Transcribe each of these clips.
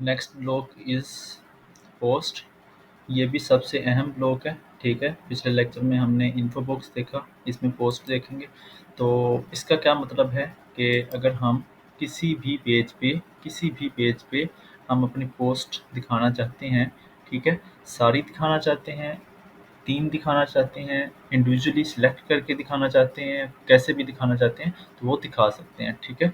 Next block is post. ये भी सबसे अहम ब्लॉक है, ठीक है। पिछले लेक्चर में हमने इन्फो बॉक्स देखा, इसमें पोस्ट देखेंगे। तो इसका क्या मतलब है कि अगर हम किसी भी पेज पे हम अपनी पोस्ट दिखाना चाहते हैं, ठीक है, सारी दिखाना चाहते हैं, 3 दिखाना चाहते हैं, इंडिविजुअली सिलेक्ट करके दिखाना चाहते हैं, कैसे भी दिखाना चाहते हैं, तो वो दिखा सकते हैं, ठीक है।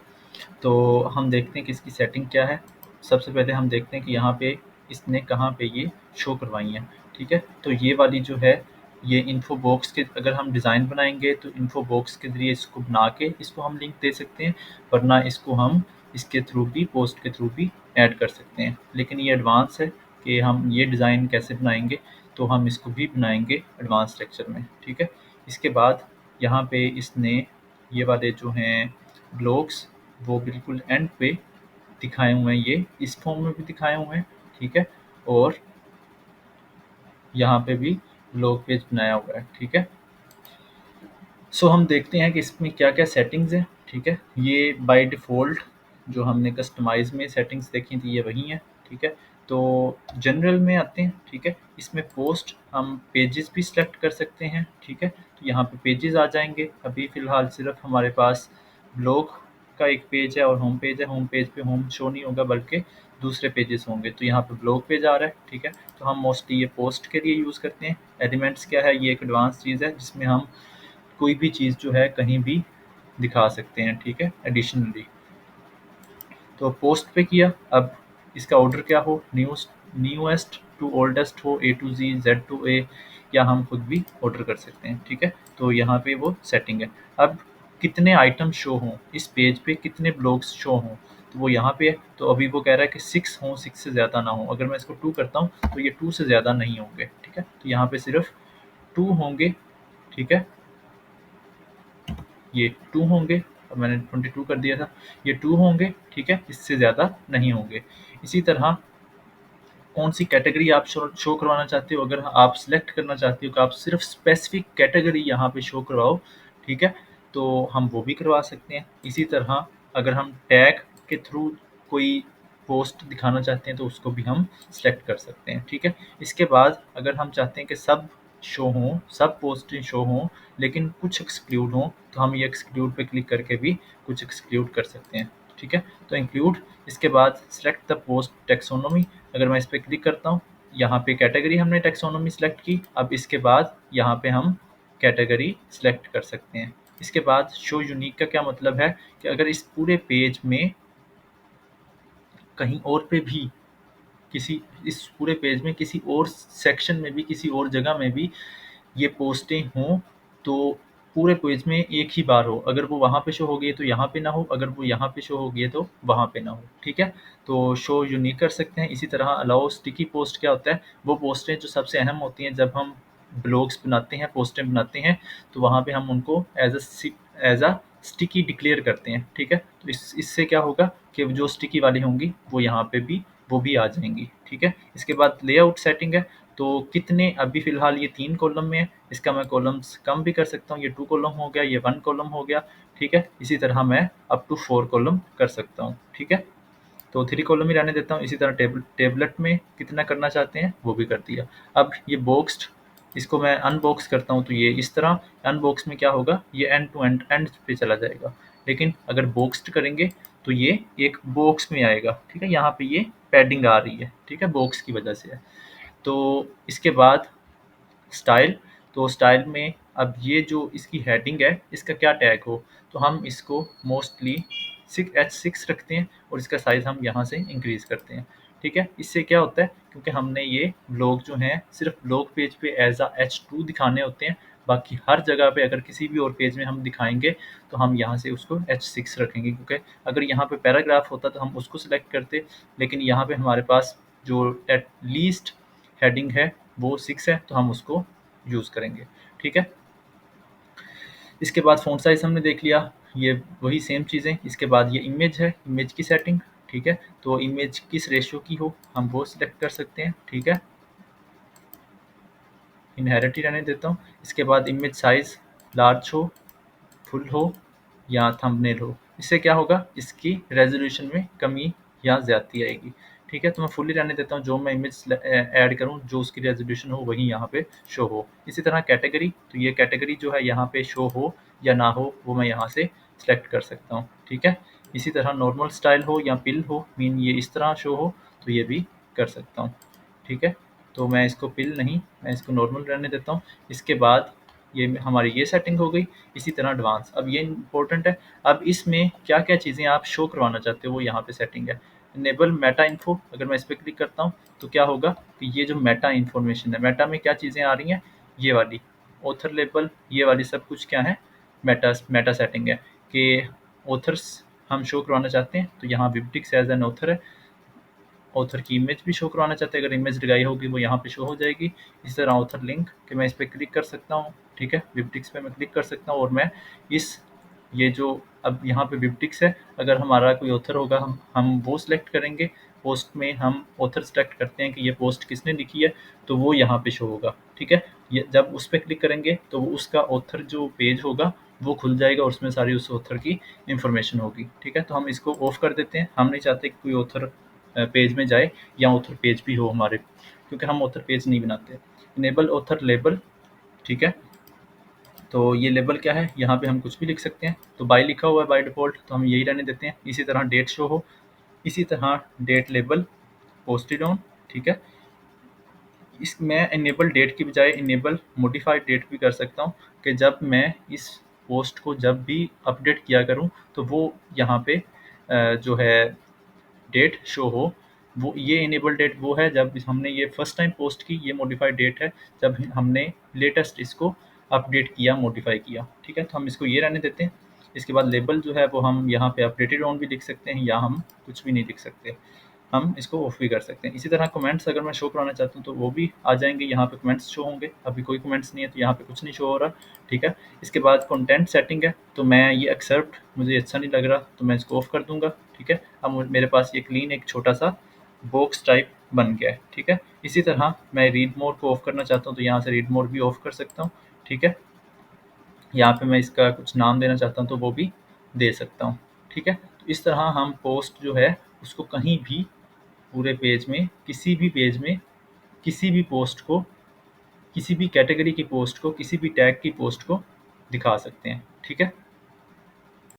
तो हम देखते हैं कि इसकी सेटिंग क्या है। सबसे पहले हम देखते हैं कि यहाँ पे इसने कहाँ पे ये शो करवाई हैं, ठीक है। तो ये वाली जो है, ये इन्फो बॉक्स के अगर हम डिज़ाइन बनाएंगे तो इन्फो बॉक्स के ज़रिए इसको बना के इसको हम लिंक दे सकते हैं, वरना इसको हम इसके थ्रू भी, पोस्ट के थ्रू भी ऐड कर सकते हैं। लेकिन ये एडवांस है कि हम ये डिज़ाइन कैसे बनाएंगे, तो हम इसको भी बनाएंगे एडवांस लेक्चर में, ठीक है। इसके बाद यहाँ पे इसने ये वाले जो हैं ब्लॉक्स, वो बिल्कुल एंड पे दिखाए हुए हैं, ये इस फॉर्म में भी दिखाए हुए हैं, ठीक है। और यहाँ पे भी ब्लॉग पेज बनाया हुआ है, ठीक है। सो हम देखते हैं कि इसमें क्या क्या सेटिंग्स हैं, ठीक है। ये बाय डिफ़ॉल्ट जो हमने कस्टमाइज में सेटिंग्स देखी थी, ये वही हैं, ठीक है। तो जनरल में आते हैं, ठीक है। इसमें पोस्ट हम पेजेस भी सिलेक्ट कर सकते हैं, ठीक है। तो यहाँ पे पेजेस आ जाएंगे। अभी फ़िलहाल सिर्फ हमारे पास ब्लॉग का एक पेज है और होम पेज है। होम पेज पे होम शो नहीं होगा, बल्कि दूसरे पेजेस होंगे। तो यहाँ पे ब्लॉग पेज आ रहा है, ठीक है। तो हम मोस्टली ये पोस्ट के लिए यूज़ करते हैं। एलिमेंट्स क्या है, ये एक एडवांस चीज़ है जिसमें हम कोई भी चीज़ जो है कहीं भी दिखा सकते हैं, ठीक है, एडिशनली। तो पोस्ट पे किया। अब इसका ऑर्डर क्या हो, न्यूएस्ट टू ओल्डेस्ट हो, ए टू जी, जेड टू ए, या हम खुद भी ऑर्डर कर सकते हैं, ठीक है। तो यहाँ पे वो सेटिंग है। अब कितने आइटम शो हों इस पेज पे, कितने ब्लॉग्स शो हों, तो वो यहाँ पे है। तो अभी वो कह रहा है कि 6 हों, 6 से ज़्यादा ना हो। अगर मैं इसको 2 करता हूँ तो ये 2 से ज़्यादा नहीं होंगे, ठीक है। तो यहाँ पे सिर्फ 2 होंगे, ठीक है। ये 2 होंगे। अब मैंने 22 कर दिया था, ये 2 होंगे, ठीक है, इससे ज़्यादा नहीं होंगे। इसी तरह कौन सी कैटेगरी आप शो करवाना चाहते हो, अगर आप सिलेक्ट करना चाहते हो कि आप सिर्फ स्पेसिफिक कैटेगरी यहाँ पे शो करवाओ, ठीक है, तो हम वो भी करवा सकते हैं। इसी तरह अगर हम टैग के थ्रू कोई पोस्ट दिखाना चाहते हैं तो उसको भी हम सिलेक्ट कर सकते हैं, ठीक है। इसके बाद अगर हम चाहते हैं कि सब शो हों, सब पोस्टें शो हों, लेकिन कुछ एक्सक्लूड हों, तो हम ये एक्सक्लूड पे क्लिक करके भी कुछ एक्सक्लूड कर सकते हैं, ठीक है। तो इंक्लूड, इसके बाद सिलेक्ट द पोस्ट टेक्सोनोमी। अगर मैं इस पर क्लिक करता हूँ, यहाँ पे कैटेगरी हमने टेक्सोनोमी सेलेक्ट की। अब इसके बाद यहाँ पे हम कैटेगरी सेलेक्ट कर सकते हैं। इसके बाद शो यूनिक का क्या मतलब है कि अगर इस पूरे पेज में कहीं और पे भी, किसी इस पूरे पेज में किसी और सेक्शन में भी, किसी और जगह में भी ये पोस्टें हों, तो पूरे पेज में एक ही बार हो। अगर वो वहाँ पे शो हो गई है तो यहाँ पे ना हो, अगर वो यहाँ पे शो हो गई है तो वहाँ पे ना हो, ठीक है। तो शो यूनिक कर सकते हैं। इसी तरह अलाउ स्टिकी पोस्ट क्या होता है, वो पोस्टें जो सबसे अहम होती हैं जब हम ब्लॉग्स बनाते हैं, पोस्टें बनाते हैं, तो वहाँ पे हम उनको एज अ स्टिकी डिक्लेयर करते हैं, ठीक है। तो इससे क्या होगा कि जो स्टिकी वाली होंगी वो यहाँ पे भी, वो भी आ जाएंगी, ठीक है। इसके बाद लेआउट सेटिंग है। तो कितने, अभी फ़िलहाल ये 3 कॉलम में है, इसका मैं कॉलम्स कम भी कर सकता हूँ। ये 2 कॉलम हो गया, ये 1 कॉलम हो गया, ठीक है। इसी तरह मैं अप टू 4 कॉलम कर सकता हूँ, ठीक है। तो 3 कॉलम ही रहने देता हूँ। इसी तरह टेबलेट में कितना करना चाहते हैं वो भी कर दिया। अब ये बॉक्स्ड, इसको मैं अनबॉक्स करता हूँ तो ये इस तरह, अनबॉक्स में क्या होगा, ये एंड टू एंड पे चला जाएगा। लेकिन अगर बॉक्स्ड करेंगे तो ये एक बॉक्स में आएगा, ठीक है। यहाँ पे ये पैडिंग आ रही है, ठीक है, बॉक्स की वजह से है। तो इसके बाद स्टाइल, तो स्टाइल में अब ये जो इसकी हेडिंग है, इसका क्या टैग हो, तो हम इसको मोस्टली H6 रखते हैं और इसका साइज़ हम यहाँ से इंक्रीज़ करते हैं, ठीक है। इससे क्या होता है, क्योंकि हमने ये ब्लॉग जो हैं सिर्फ ब्लॉग पेज पे एज अ H2 दिखाने होते हैं, बाकी हर जगह पे अगर किसी भी और पेज में हम दिखाएंगे तो हम यहाँ से उसको H6 रखेंगे, क्योंकि अगर यहाँ पे पैराग्राफ होता तो हम उसको सिलेक्ट करते, लेकिन यहाँ पे हमारे पास जो एट लीस्ट हेडिंग है वो 6 है, तो हम उसको यूज़ करेंगे, ठीक है। इसके बाद फ़ॉन्ट साइज़ हमने देख लिया, ये वही सेम चीज़ें। इसके बाद ये इमेज है, इमेज की सेटिंग, ठीक है। तो इमेज किस रेशियो की हो हम वो सिलेक्ट कर सकते हैं, ठीक है। इनहेरिट ही रहने देता हूँ। इसके बाद इमेज साइज़ लार्ज हो, फुल हो या थंबनेल हो। इससे क्या होगा, इसकी रेजोल्यूशन में कमी या ज़्यादती आएगी, ठीक है। तो मैं फुल्ली रहने देता हूँ, जो मैं इमेज ऐड करूँ जो उसकी रेजोल्यूशन हो वही यहाँ पे शो हो। इसी तरह कैटेगरी, तो ये कैटेगरी जो है यहाँ पे शो हो या ना हो वो मैं यहाँ से सिलेक्ट कर सकता हूँ, ठीक है। इसी तरह नॉर्मल स्टाइल हो या पिल हो, मीन ये इस तरह शो हो तो ये भी कर सकता हूँ, ठीक है। तो मैं इसको पिल नहीं, मैं इसको नॉर्मल रहने देता हूँ। इसके बाद ये हमारी ये सेटिंग हो गई। इसी तरह एडवांस, अब ये इंपॉर्टेंट है। अब इसमें क्या क्या चीज़ें आप शो करवाना चाहते हो वो यहाँ पे सेटिंग है। इनेबल मेटा इन्फो, अगर मैं इस पर क्लिक करता हूँ तो क्या होगा कि ये जो मेटा इन्फॉर्मेशन है, मेटा में क्या चीज़ें आ रही हैं, ये वाली ऑथर लेबल, ये वाली सब कुछ क्या है, मेटा मेटा सेटिंग है कि ऑथर्स हम शो करवाना चाहते हैं। तो यहाँ विप्टिक्स एज एन ऑथर है, ऑथर की इमेज भी शो करवाना चाहते हैं, अगर इमेज लगाई होगी वो यहाँ पे शो हो जाएगी। इस तरह ऑथर लिंक कि मैं इस पर क्लिक कर सकता हूँ, ठीक है। विप्टिक्स पे मैं क्लिक कर सकता हूँ और मैं इस ये जो अब यहाँ पे विप्टिक्स है, अगर हमारा कोई ऑथर होगा हम वो सिलेक्ट करेंगे। पोस्ट में हम ऑथर सेलेक्ट करते हैं कि ये पोस्ट किसने लिखी है, तो वो यहाँ पे शो होगा, ठीक है। ये जब उस पर क्लिक करेंगे तो उसका ऑथर जो पेज होगा वो खुल जाएगा और उसमें सारी उस ऑथर की इंफॉर्मेशन होगी, ठीक है। तो हम इसको ऑफ कर देते हैं, हम नहीं चाहते कि कोई ऑथर पेज में जाए या ऑथर पेज भी हो हमारे, क्योंकि हम ऑथर पेज नहीं बनाते। इनेबल ऑथर लेबल, ठीक है। तो ये लेबल क्या है, यहाँ पे हम कुछ भी लिख सकते हैं। तो बाय लिखा हुआ है बाय डिफ़ॉल्ट, तो हम यही रहने देते हैं। इसी तरह डेट शो हो, इसी तरह डेट लेबल पोस्टेड ऑन, ठीक है। इस मैं इनेबल डेट की बजाय इनेबल मॉडिफाइड डेट भी कर सकता हूँ कि जब मैं इस पोस्ट को जब भी अपडेट किया करूँ तो वो यहाँ पे जो है डेट शो हो। वो ये इनेबल डेट वो है जब हमने ये फर्स्ट टाइम पोस्ट की, ये मॉडिफाइड डेट है जब हमने लेटेस्ट इसको अपडेट किया, मॉडिफाई किया, ठीक है। तो हम इसको ये रहने देते हैं। इसके बाद लेबल जो है वो हम यहाँ पे अपडेटेड ऑन भी लिख सकते हैं या हम कुछ भी नहीं लिख सकते, हम इसको ऑफ भी कर सकते हैं। इसी तरह कमेंट्स अगर मैं शो कराना चाहता हूँ तो वो भी आ जाएंगे, यहाँ पे कमेंट्स शो होंगे। अभी कोई कमेंट्स नहीं है तो यहाँ पे कुछ नहीं शो हो रहा, ठीक है। इसके बाद कंटेंट सेटिंग है, तो मैं ये एक्सेप्ट मुझे अच्छा नहीं लग रहा तो मैं इसको ऑफ कर दूंगा, ठीक है। अब मेरे पास ये क्लीन एक छोटा सा बॉक्स टाइप बन गया है, ठीक है। इसी तरह मैं रीड मोर को ऑफ करना चाहता हूँ तो यहाँ से रीड मोर भी ऑफ कर सकता हूँ, ठीक है। यहाँ पे मैं इसका कुछ नाम देना चाहता हूँ तो वो भी दे सकता हूँ, ठीक है। तो इस तरह हम पोस्ट जो है उसको कहीं भी पूरे पेज में, किसी भी पेज में, किसी भी पोस्ट को, किसी भी कैटेगरी की पोस्ट को, किसी भी टैग की पोस्ट को दिखा सकते हैं, ठीक है।